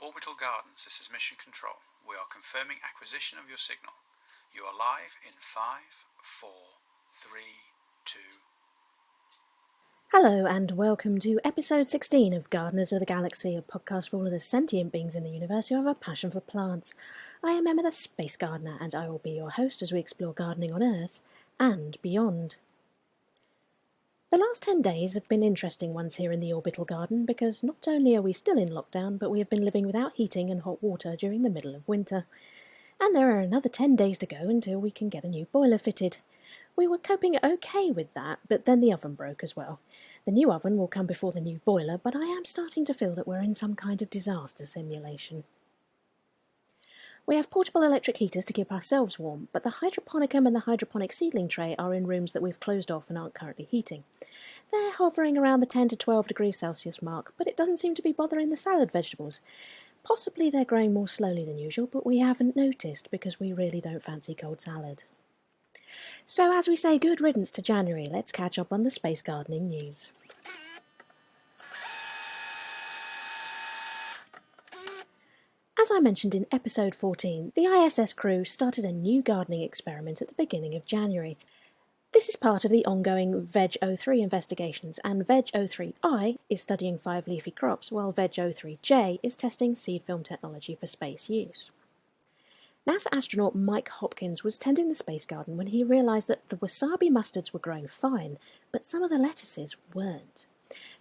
Orbital Gardens, this is Mission Control. We are confirming acquisition of your signal. You are live in 5, 4, 3, 2... Hello and welcome to episode 16 of Gardeners of the Galaxy, a podcast for all of the sentient beings in the universe who have a passion for plants. I am Emma the Space Gardener and I will be your host as we explore gardening on Earth and beyond. The last 10 days have been interesting ones here in the Orbital Garden because not only are we still in lockdown, but we have been living without heating and hot water during the middle of winter. And there are another 10 days to go until we can get a new boiler fitted. We were coping okay with that, but then the oven broke as well. The new oven will come before the new boiler, but I am starting to feel that we're in some kind of disaster simulation. We have portable electric heaters to keep ourselves warm, but the hydroponicum and the hydroponic seedling tray are in rooms that we've closed off and aren't currently heating. They're hovering around the 10 to 12 degrees Celsius mark, but it doesn't seem to be bothering the salad vegetables. Possibly they're growing more slowly than usual, but we haven't noticed because we really don't fancy cold salad. So as we say good riddance to January, let's catch up on the space gardening news. As I mentioned in episode 14, the ISS crew started a new gardening experiment at the beginning of January. This is part of the ongoing VEG-03 investigations, and VEG-03I is studying 5 leafy crops, while VEG-03J is testing seed film technology for space use. NASA astronaut Mike Hopkins was tending the space garden when he realised that the wasabi mustards were growing fine, but some of the lettuces weren't.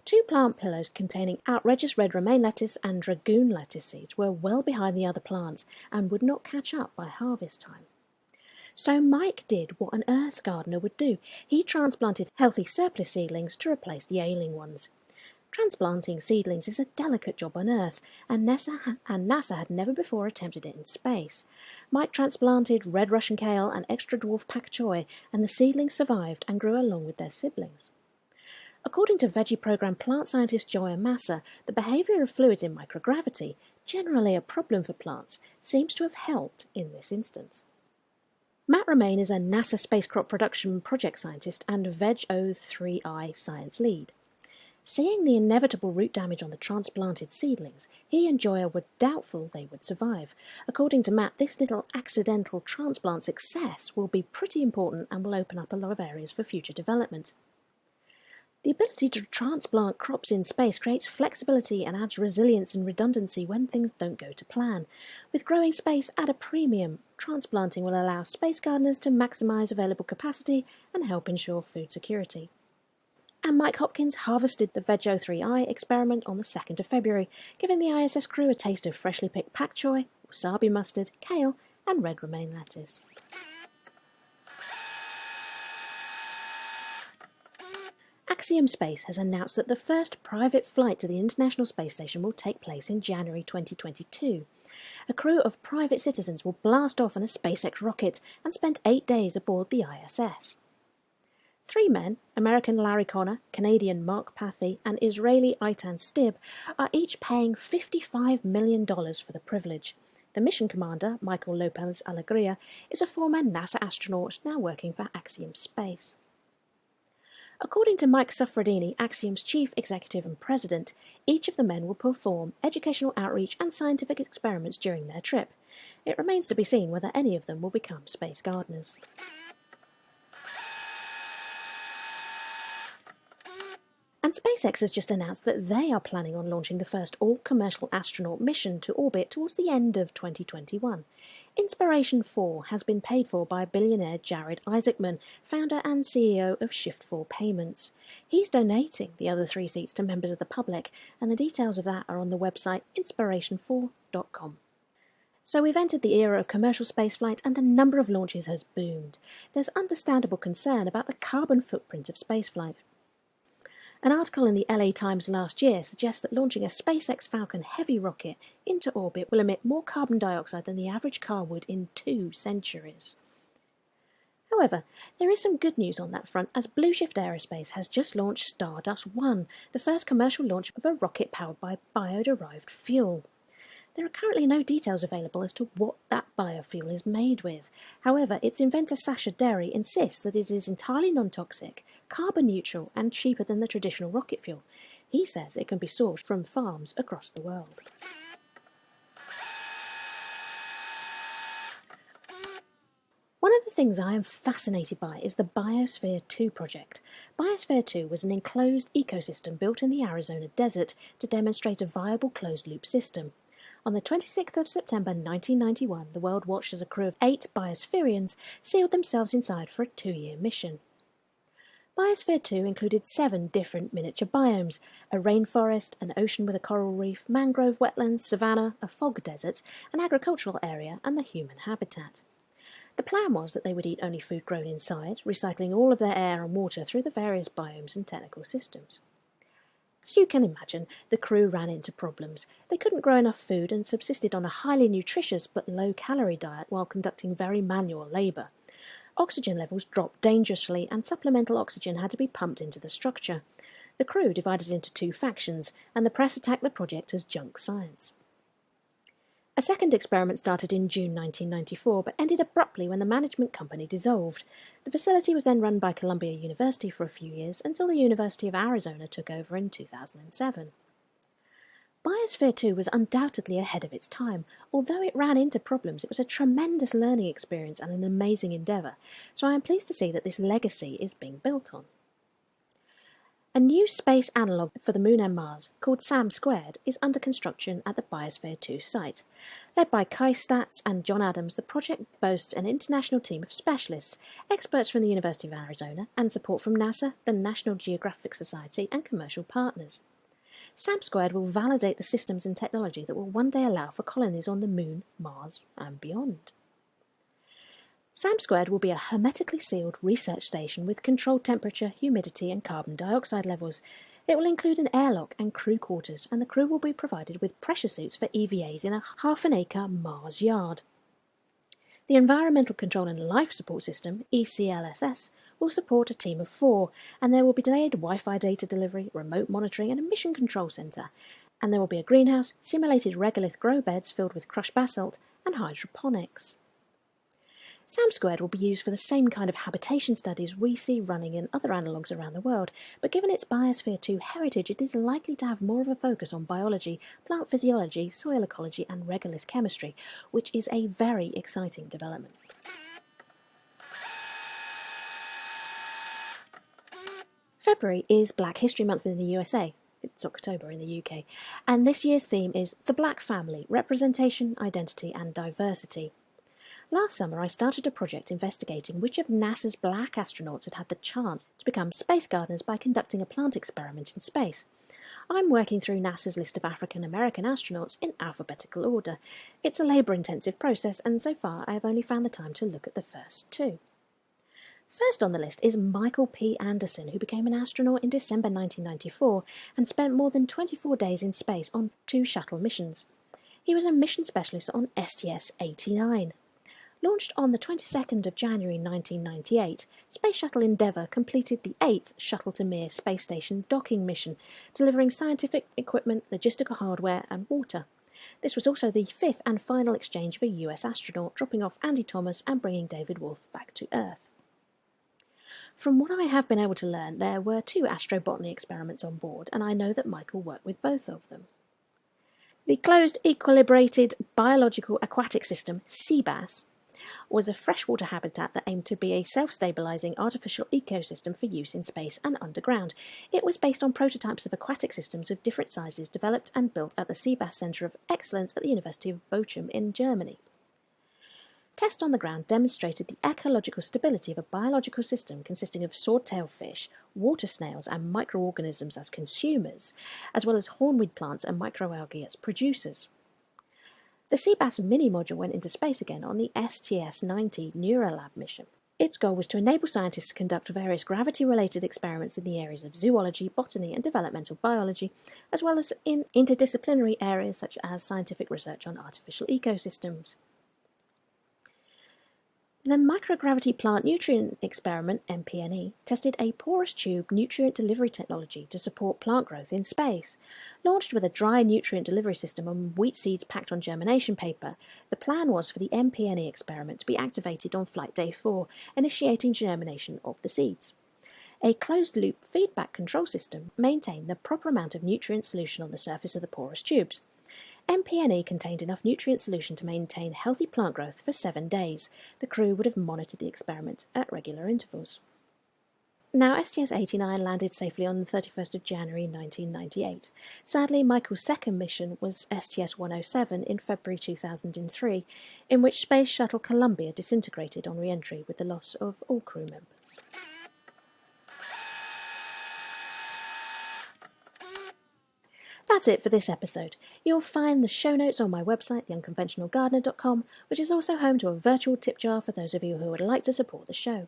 2 plant pillars containing outrageous red romaine lettuce and dragoon lettuce seeds were well behind the other plants and would not catch up by harvest time. So Mike did what an earth gardener would do. He transplanted healthy surplus seedlings to replace the ailing ones. Transplanting seedlings is a delicate job on Earth, and NASA had never before attempted it in space. Mike transplanted red Russian kale and extra dwarf pak choi, and the seedlings survived and grew along with their siblings. According to veggie program plant scientist Joya Massa, the behaviour of fluids in microgravity, generally a problem for plants, seems to have helped in this instance. Matt Romaine is a NASA space crop production project scientist and VEG-03I science lead. Seeing the inevitable root damage on the transplanted seedlings, he and Joya were doubtful they would survive. According to Matt, this little accidental transplant success will be pretty important and will open up a lot of areas for future development. The ability to transplant crops in space creates flexibility and adds resilience and redundancy when things don't go to plan. With growing space at a premium, transplanting will allow space gardeners to maximise available capacity and help ensure food security. And Mike Hopkins harvested the VEG-03I experiment on the 2nd of February, giving the ISS crew a taste of freshly picked pak choi, wasabi mustard, kale and red romaine lettuce. Axiom Space has announced that the first private flight to the International Space Station will take place in January 2022. A crew of private citizens will blast off on a SpaceX rocket and spend 8 days aboard the ISS. 3 men, American Larry Connor, Canadian Mark Pathy and Israeli Eitan Stib, are each paying $55 million for the privilege. The mission commander, Michael Lopez Alegria, is a former NASA astronaut now working for Axiom Space. According to Mike Suffredini, Axiom's chief executive and president, each of the men will perform educational outreach and scientific experiments during their trip. It remains to be seen whether any of them will become space gardeners. And SpaceX has just announced that they are planning on launching the first all-commercial astronaut mission to orbit towards the end of 2021. Inspiration 4 has been paid for by billionaire Jared Isaacman, founder and CEO of Shift4 Payments. He's donating the other 3 seats to members of the public, and the details of that are on the website inspiration4.com. So we've entered the era of commercial spaceflight and the number of launches has boomed. There's understandable concern about the carbon footprint of spaceflight. An article in the LA Times last year suggests that launching a SpaceX Falcon Heavy rocket into orbit will emit more carbon dioxide than the average car would in 2 centuries. However, there is some good news on that front as Blue Shift Aerospace has just launched Stardust 1, the first commercial launch of a rocket powered by bio-derived fuel. There are currently no details available as to what that biofuel is made with. However, its inventor Sasha Derry insists that it is entirely non-toxic, carbon neutral and cheaper than the traditional rocket fuel. He says it can be sourced from farms across the world. the things I am fascinated by is the Biosphere 2 project. Biosphere 2 was an enclosed ecosystem built in the Arizona desert to demonstrate a viable closed-loop system. On the 26th of September 1991, the world watched as a crew of 8 biospherians sealed themselves inside for a 2-year mission. Biosphere 2 included 7 different miniature biomes: a rainforest, an ocean with a coral reef, mangrove wetlands, savanna, a fog desert, an agricultural area, and the human habitat. The plan was that they would eat only food grown inside, recycling all of their air and water through the various biomes and technical systems. As you can imagine, the crew ran into problems. They couldn't grow enough food and subsisted on a highly nutritious but low-calorie diet while conducting very manual labour. Oxygen levels dropped dangerously and supplemental oxygen had to be pumped into the structure. The crew divided into 2 factions, and the press attacked the project as junk science. A second experiment started in June 1994, but ended abruptly when the management company dissolved. The facility was then run by Columbia University for a few years, until the University of Arizona took over in 2007. Biosphere 2 was undoubtedly ahead of its time. Although it ran into problems, it was a tremendous learning experience and an amazing endeavour, so I am pleased to see that this legacy is being built on. A new space analogue for the Moon and Mars, called SAM2, is under construction at the Biosphere 2 site. Led by Kai Statz and John Adams, the project boasts an international team of specialists, experts from the University of Arizona, and support from NASA, the National Geographic Society, and commercial partners. SAM2 will validate the systems and technology that will one day allow for colonies on the Moon, Mars, and beyond. SAM2 will be a hermetically sealed research station with controlled temperature, humidity, and carbon dioxide levels. It will include an airlock and crew quarters, and the crew will be provided with pressure suits for EVAs in a half-an-acre Mars yard. The Environmental Control and Life Support System, ECLSS, will support a team of 4, and there will be delayed Wi-Fi data delivery, remote monitoring, and a mission control centre. And there will be a greenhouse, simulated regolith grow beds filled with crushed basalt, and hydroponics. SAM2 will be used for the same kind of habitation studies we see running in other analogues around the world, but given its Biosphere 2 heritage, it is likely to have more of a focus on biology, plant physiology, soil ecology, and regolith chemistry, which is a very exciting development. February is Black History Month in the USA. It's October in the UK, and this year's theme is The Black Family: Representation, Identity and Diversity. Last summer I started a project investigating which of NASA's black astronauts had had the chance to become space gardeners by conducting a plant experiment in space. I'm working through NASA's list of African American astronauts in alphabetical order. It's a labour-intensive process, and so far I have only found the time to look at the first 2. First on the list is Michael P. Anderson, who became an astronaut in December 1994 and spent more than 24 days in space on 2 shuttle missions. He was a mission specialist on STS-89. Launched on the 22nd of January 1998, Space Shuttle Endeavour completed the 8th Shuttle-to-Mir space station docking mission, delivering scientific equipment, logistical hardware and water. This was also the 5th and final exchange of a US astronaut, dropping off Andy Thomas and bringing David Wolf back to Earth. From what I have been able to learn, there were 2 astrobotany experiments on board, and I know that Michael worked with both of them. The Closed Equilibrated Biological Aquatic System, CBAS, was a freshwater habitat that aimed to be a self-stabilising artificial ecosystem for use in space and underground. It was based on prototypes of aquatic systems of different sizes developed and built at the CBAS Centre of Excellence at the University of Bochum in Germany. Tests on the ground demonstrated the ecological stability of a biological system consisting of swordtail fish, water snails and microorganisms as consumers, as well as hornweed plants and microalgae as producers. The CBAS mini-module went into space again on the STS-90 Neuralab mission. Its goal was to enable scientists to conduct various gravity-related experiments in the areas of zoology, botany and developmental biology, as well as in interdisciplinary areas such as scientific research on artificial ecosystems. The microgravity plant nutrient experiment, MPNE, tested a porous tube nutrient delivery technology to support plant growth in space. Launched with a dry nutrient delivery system and wheat seeds packed on germination paper, the plan was for the MPNE experiment to be activated on flight day 4, initiating germination of the seeds. A closed-loop feedback control system maintained the proper amount of nutrient solution on the surface of the porous tubes. MPNE contained enough nutrient solution to maintain healthy plant growth for 7 days. The crew would have monitored the experiment at regular intervals. Now, STS-89 landed safely on the 31st of January 1998. Sadly, Michael's second mission was STS-107 in February 2003, in which Space Shuttle Columbia disintegrated on re-entry with the loss of all crew members. That's it for this episode. You'll find the show notes on my website, theunconventionalgardener.com, which is also home to a virtual tip jar for those of you who would like to support the show.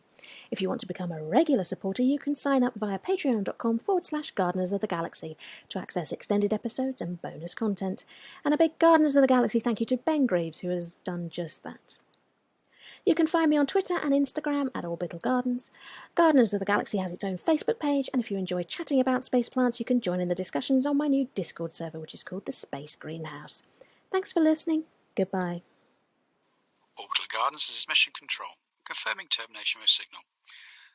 If you want to become a regular supporter, you can sign up via patreon.com/Gardeners of the Galaxy to access extended episodes and bonus content. And a big Gardeners of the Galaxy thank you to Ben Greaves, who has done just that. You can find me on Twitter and Instagram at Orbital Gardens. Gardeners of the Galaxy has its own Facebook page, and if you enjoy chatting about space plants, you can join in the discussions on my new Discord server, which is called the Space Greenhouse. Thanks for listening. Goodbye. Orbital Gardens is mission control, confirming termination of signal.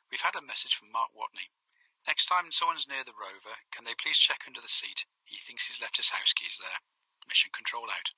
We've had a message from Mark Watney. Next time someone's near the rover, can they please check under the seat? He thinks he's left his house keys there. Mission control out.